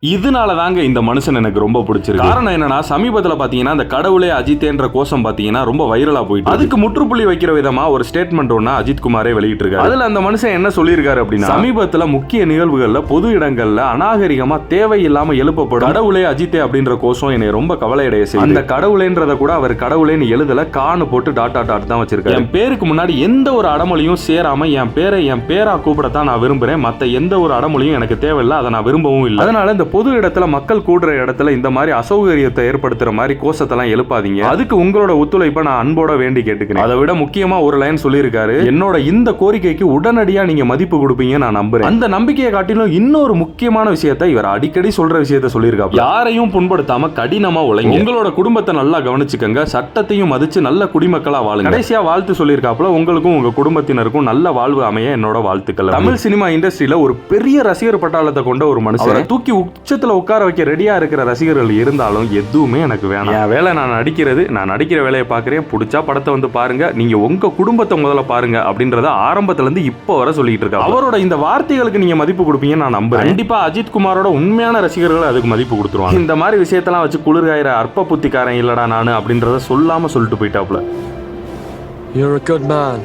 இதனால தாங்க இந்த மனுஷன் எனக்கு ரொம்ப பிடிச்சிருக்கு. காரணம் என்னன்னா, சமீபத்துல பாத்தீங்கன்னா அந்த கடவுளே அஜித்தேன்ற கோஷம் பாத்தீங்கன்னா ரொம்ப வைரலா போயிட்டு அதுக்கு முற்றுப்புள்ளி வைக்கிற விதமா ஒரு ஸ்டேட்மெண்ட் ஒண்ணு அஜித் குமாரே வெளியிட்டு இருக்காரு. அதுல அந்த மனுஷன் என்ன சொல்லியிருக்காரு அப்படின்னா, சமீபத்துல முக்கிய நிகழ்வுகள்ல பொது இடங்கள்ல அநாகரிகமா தேவையில்லாம எழுப்பப்படும் கடவுளே அஜித்தே அப்படின்ற கோஷம் என்னை ரொம்ப கவலையடைய செய்யுது. அந்த கடவுளேன்றத கூட அவர் கடவுளேன்னு எழுதல, காணு போட்டு டாட் தான் வச்சிருக்காரு. என் பேருக்கு முன்னாடி எந்த ஒரு அடமொழியும் சேராம என் பேரா கூப்பிடத்தான் நான் விரும்புறேன். மத்த எந்த ஒரு அடமொழியும் எனக்கு தேவையில்லை, அதை நான் விரும்பவும் இல்லை. அதனால இந்த பொது இடத்துல மக்கள் கூடுற இடத்துல இந்த மாதிரி அசௌகரியத்தை ஏற்படுத்துற மாதிரி கோஷத்தெல்லாம் எழுப்பாதீங்க. அதுக்கு உங்களோட ஒத்துழைப்பை நான் அன்போட வேண்டி கேட்டுக்கிறேன். அதை விட முக்கியமா ஒரு லைன் சொல்லியிருக்காரு, என்னோட இந்த கோரிக்கைக்கு உடனடியா நீங்க மதிப்பு கொடுப்பீங்க நான் நம்புறேன். அந்த நம்பிக்கையை காட்டிலும் இன்னொரு முக்கியமான விஷயத்தை இவர் அடிக்கடி சொல்ற விஷயத்தை சொல்லியிருக்காரு, யாரையும் புண்படுத்தாம கடினமா உழைங்க, உங்களோட குடும்பத்தை நல்லா கவனிச்சுக்கங்க, சட்டத்தையும் மதிச்சு நல்ல குடிமக்களா வாழுங்க. கடைசியா வாழ்த்து சொல்லியிருக்காப்புல, உங்களுக்கும் உங்க குடும்பத்தினருக்கும் நல்ல வாழ்வு அமைய என்னோட வாழ்த்துக்கள். தமிழ் சினிமா இண்டஸ்ட்ரியில ஒரு பெரிய ரசிகர் பட்டாளத்தை கொண்ட ஒரு மனுஷன் தூக்கி உச்சத்துல உட்கார வைக்க ரெடியா இருக்கிற ரசிகர்கள் இருந்தாலும் எதுவுமே எனக்கு வேணாம். என் வேலை நான் நடிக்கிறது, நான் நடிக்கிற வேலையை பார்க்குறேன், பிடிச்சா படத்தை வந்து பாருங்க, நீங்க உங்க குடும்பத்தை முதல்ல பாருங்க அப்படின்றத ஆரம்பத்துல இருந்து இப்போ வர சொல்லிட்டு இருக்காரு. அவரோட இந்த வார்த்தைகளுக்கு நீங்க மதிப்பு கொடுப்பீங்கன்னு நான் நம்புறேன். கண்டிப்பா அஜித் குமாரோட உண்மையான ரசிகர்கள் அதுக்கு மதிப்பு கொடுத்துருவாங்க. இந்த மாதிரி விஷயத்தெல்லாம் வச்சு குளிர்காயிற அற்ப புத்திக்காரன் இல்லடா நானு அப்படின்றத சொல்லாம சொல்லிட்டு போயிட்டாப்ல. You're a good man.